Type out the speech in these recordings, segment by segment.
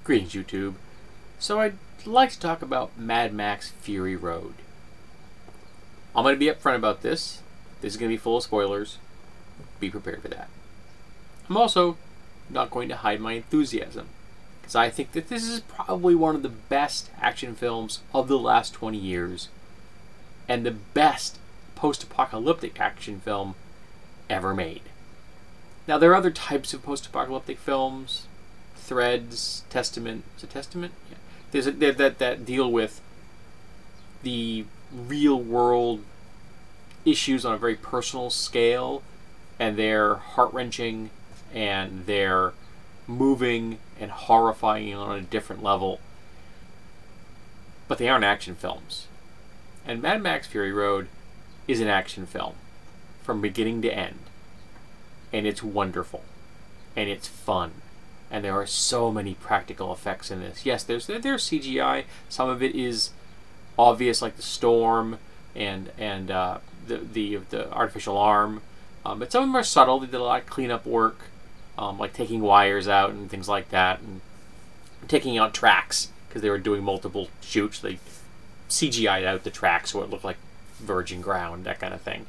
Greetings, YouTube. So I'd like to talk about Mad Max Fury Road. I'm going to be upfront about this. This is going to be full of spoilers. Be prepared for that. I'm also not going to hide my enthusiasm, because I think that this is probably one of the best action films of the last 20 years, and the best post-apocalyptic action film ever made. Now, there are other types of post-apocalyptic films, Threads, Testament. Is it Testament? Yeah. There's that deal with the real world issues on a very personal scale, and they're heart-wrenching and they're moving and horrifying on a different level. But they aren't action films. And Mad Max Fury Road is an action film from beginning to end. And it's wonderful. And it's fun. And there are so many practical effects in this. Yes, there's CGI. Some of it is obvious, like the storm and the artificial arm. But some of them are subtle. They did a lot of cleanup work, like taking wires out and things like that, and taking out tracks because they were doing multiple shoots. They CGI'd out the tracks so it looked like virgin ground, that kind of thing.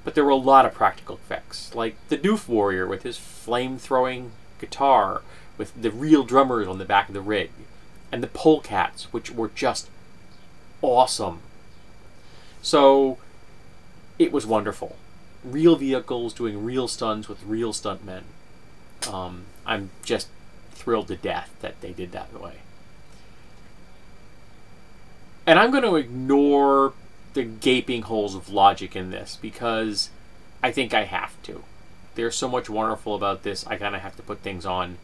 But there were a lot of practical effects, like the Doof Warrior with his flame-throwing guitar, with the real drummers on the back of the rig, and the polecats, which were just awesome. So it was wonderful. Real vehicles doing real stunts with real stuntmen. I'm just thrilled to death that they did that way. And I'm going to ignore the gaping holes of logic in this because I think I have to. There's so much wonderful about this, I kind of have to put things on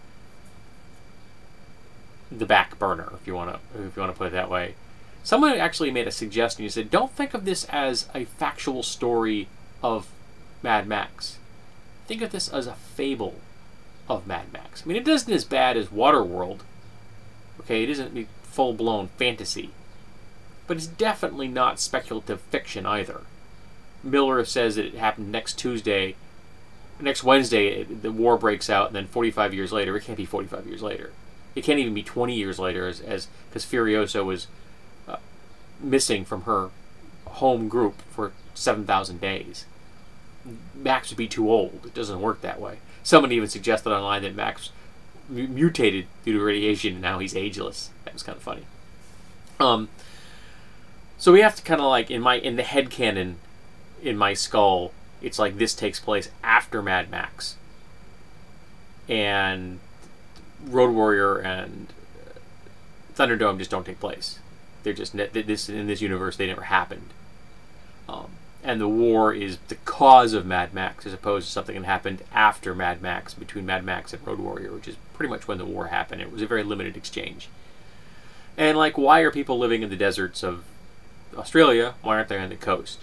the back burner, if you want to put it that way. Someone actually made a suggestion. He said, don't think of this as a factual story of Mad Max. Think of this as a fable of Mad Max. I mean, it isn't as bad as Waterworld. Okay, it isn't full-blown fantasy. But it's definitely not speculative fiction either. Miller says that it happened next Wednesday, the war breaks out, and then 45 years later, it can't be 45 years later. It can't even be 20 years later, because Furiosa was missing from her home group for 7,000 days. Max would be too old. It doesn't work that way. Someone even suggested online that Max mutated due to radiation, and now he's ageless. That was kind of funny. So we have to kind of like, in the headcanon, in my skull, it's like this takes place after Mad Max. And Road Warrior and Thunderdome just don't take place. They're just, in this universe, they never happened. And the war is the cause of Mad Max, as opposed to something that happened after Mad Max, between Mad Max and Road Warrior, which is pretty much when the war happened. It was a very limited exchange. And like, why are people living in the deserts of Australia? Why aren't they on the coast?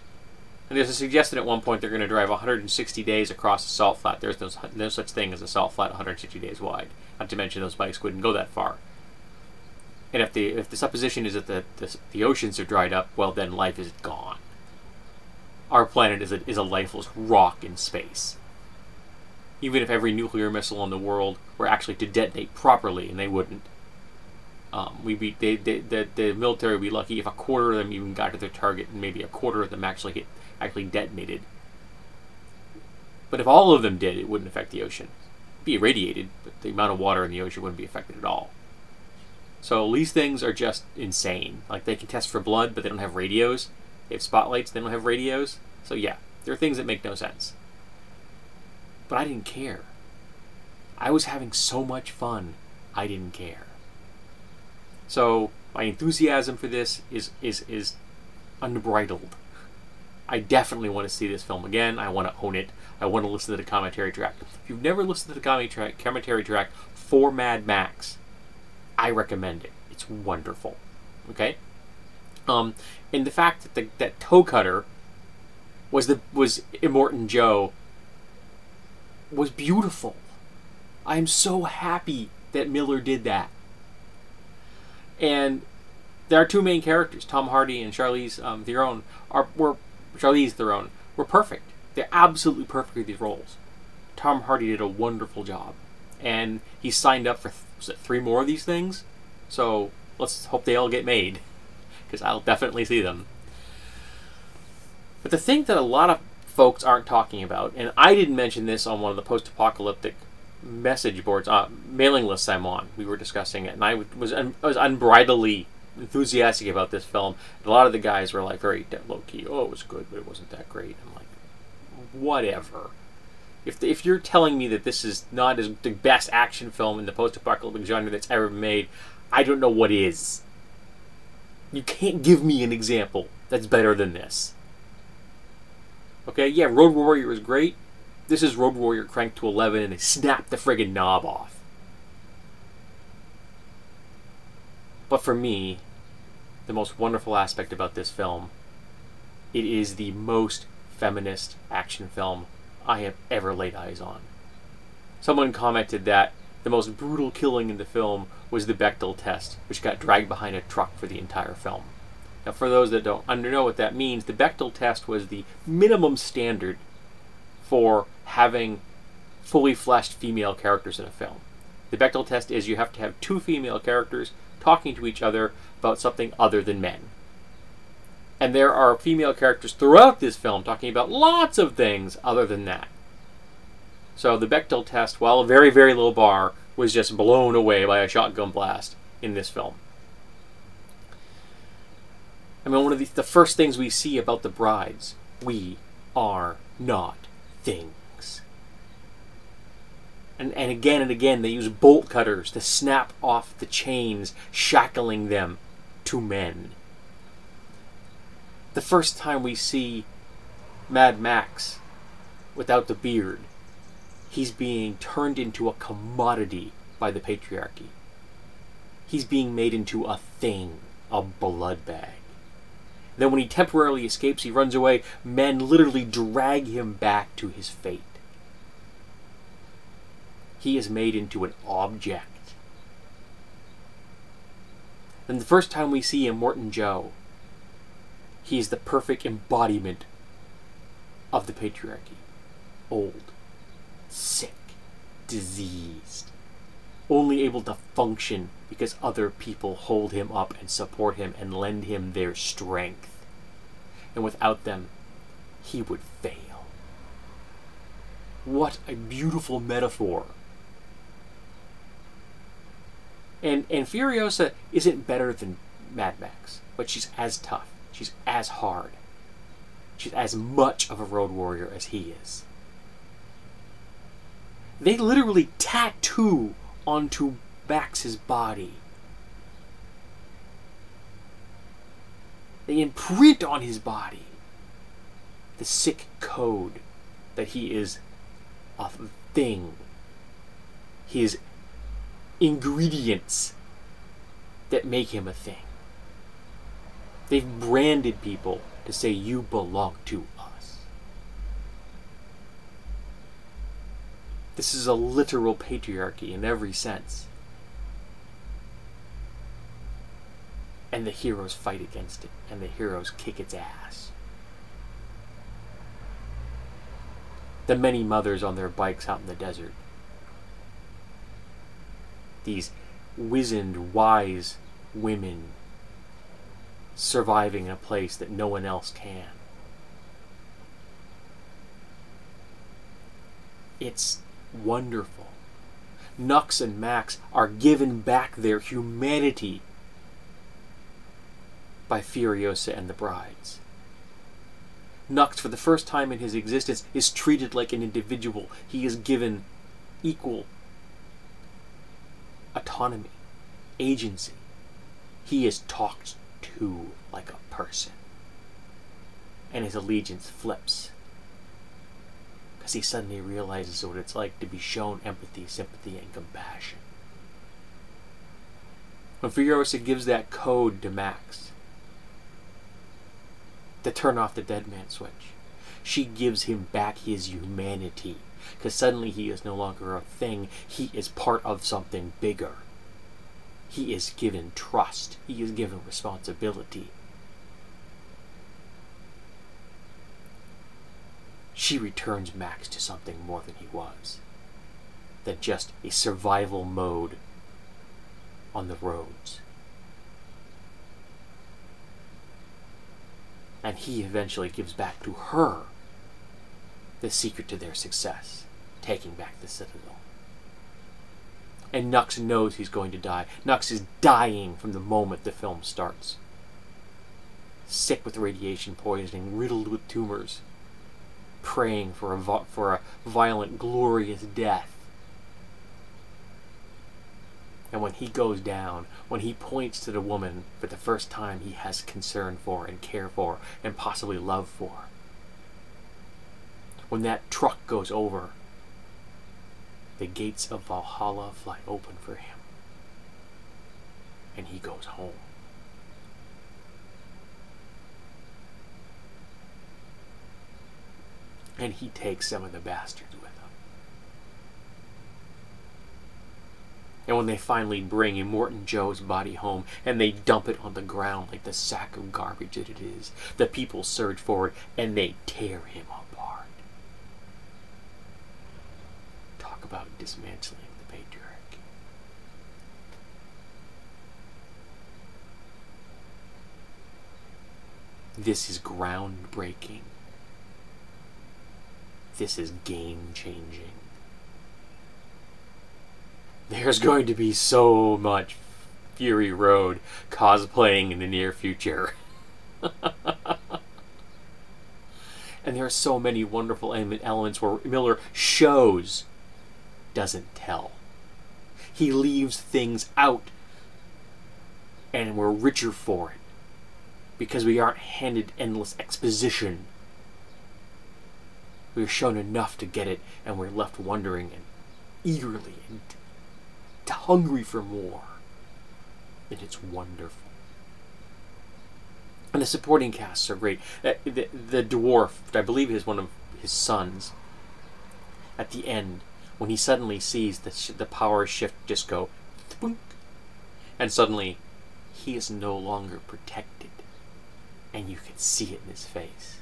And there's a suggestion at one point they're going to drive 160 days across the salt flat. There's no such thing as a salt flat 160 days wide. Not to mention those bikes wouldn't go that far. And if the supposition is that the oceans are dried up, well, then life is gone. Our planet is a lifeless rock in space. Even if every nuclear missile in the world were actually to detonate properly, and they wouldn't, the military would be lucky if a quarter of them even got to their target, and maybe a quarter of them actually detonated. But if all of them did, it wouldn't affect the ocean. It'd be irradiated, but the amount of water in the ocean wouldn't be affected at all. So these things are just insane. Like, they can test for blood, but they don't have radios. They have spotlights, they don't have radios. So yeah, there are things that make no sense. But I didn't care. I was having so much fun, I didn't care. So my enthusiasm for this is unbridled. I definitely want to see this film again. I want to own it. I want to listen to the commentary track. If you've never listened to the commentary track for Mad Max, I recommend it. It's wonderful. Okay? And the fact that that toe cutter was Immortan Joe was beautiful. I am so happy that Miller did that. And there are two main characters, Tom Hardy and Charlize Theron, were perfect. They're absolutely perfect with these roles. Tom Hardy did a wonderful job, and he signed up for was it 3 more of these things? So let's hope they all get made, because I'll definitely see them. But the thing that a lot of folks aren't talking about, and I didn't mention this on one of the post-apocalyptic message boards, mailing lists I'm on, we were discussing it, and I was unbridledly enthusiastic about this film. And a lot of the guys were like very low-key, oh, it was good, but it wasn't that great. I'm like, whatever. If you're telling me that this is not as the best action film in the post-apocalyptic genre that's ever been made, I don't know what is. You can't give me an example that's better than this. Okay, yeah, Road Warrior is great. This is Road Warrior cranked to 11 and they snapped the friggin' knob off. But for me, the most wonderful aspect about this film, it is the most feminist action film I have ever laid eyes on. Someone commented that the most brutal killing in the film was the Bechdel test, which got dragged behind a truck for the entire film. Now, for those that don't know what that means, the Bechdel test was the minimum standard for having fully fleshed female characters in a film. The Bechdel test is you have to have 2 female characters talking to each other about something other than men. And there are female characters throughout this film talking about lots of things other than that. So the Bechdel test, while a very, very low bar, was just blown away by a shotgun blast in this film. I mean, one of the first things we see about the brides, we are not things. And again, they use bolt cutters to snap off the chains, shackling them to men. The first time we see Mad Max without the beard, he's being turned into a commodity by the patriarchy. He's being made into a thing, a blood bag. Then when he temporarily escapes, he runs away, men literally drag him back to his fate. He is made into an object. Then the first time we see Immortan Joe, he is the perfect embodiment of the patriarchy. Old, sick, diseased, only able to function because other people hold him up and support him and lend him their strength. And without them, he would fail. What a beautiful metaphor. And Furiosa isn't better than Mad Max, but she's as tough. She's as hard. She's as much of a road warrior as he is. They literally tattoo onto Max's body. They imprint on his body the sick code that he is a thing. His ingredients that make him a thing. They've branded people to say, you belong to us. This is a literal patriarchy in every sense. And the heroes fight against it, and the heroes kick its ass. The many mothers on their bikes out in the desert. These wizened, wise women surviving in a place that no one else can. It's wonderful. Nux and Max are given back their humanity by Furiosa and the brides. Nux, for the first time in his existence, is treated like an individual. He is given equal autonomy, agency. He is talked to like a person. And his allegiance flips. Because he suddenly realizes what it's like to be shown empathy, sympathy, and compassion. When Furiosa gives that code to Max to turn off the dead man switch, she gives him back his humanity. Because suddenly he is no longer a thing, he is part of something bigger. He is given trust. He is given responsibility. She returns Max to something more than he was. Than just a survival mode on the roads. And he eventually gives back to her the secret to their success, taking back the Citadel. And Nux knows he's going to die. Nux is dying from the moment the film starts. Sick with radiation poisoning, riddled with tumors, praying for a violent, glorious death. And when he goes down, when he points to the woman for the first time he has concern for and care for and possibly love for, when that truck goes over, the gates of Valhalla fly open for him. And he goes home. And he takes some of the bastards with him. And when they finally bring Immortan Joe's body home and they dump it on the ground like the sack of garbage that it is, the people surge forward and they tear him apart. Talk about dismantling the patriarchy. This is groundbreaking. This is game-changing. There's going to be so much Fury Road cosplaying in the near future. And there are so many wonderful elements where Miller shows, doesn't tell. He leaves things out, and we're richer for it, because we aren't handed endless exposition. We're shown enough to get it, and we're left wondering and eagerly and hungry for more. And it's wonderful. And the supporting casts are great. The dwarf, I believe is one of his sons, at the end, when he suddenly sees the power shift just go, thunk, and suddenly he is no longer protected. And you can see it in his face.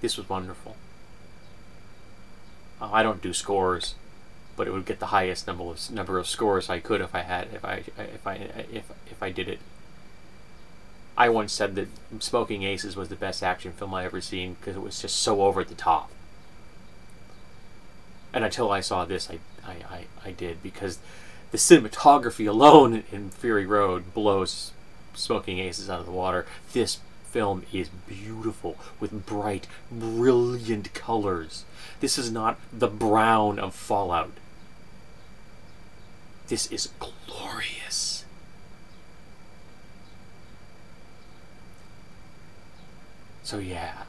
This was wonderful. I don't do scores, but it would get the highest number of scores I could if I did it. I once said that Smoking Aces was the best action film I ever seen because it was just so over the top. And until I saw this, I did, because the cinematography alone in Fury Road blows Smoking Aces out of the water. This film is beautiful with bright, brilliant colors. This is not the brown of Fallout. This is glorious. So yeah,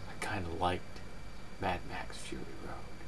I kind of liked Mad Max Fury Road.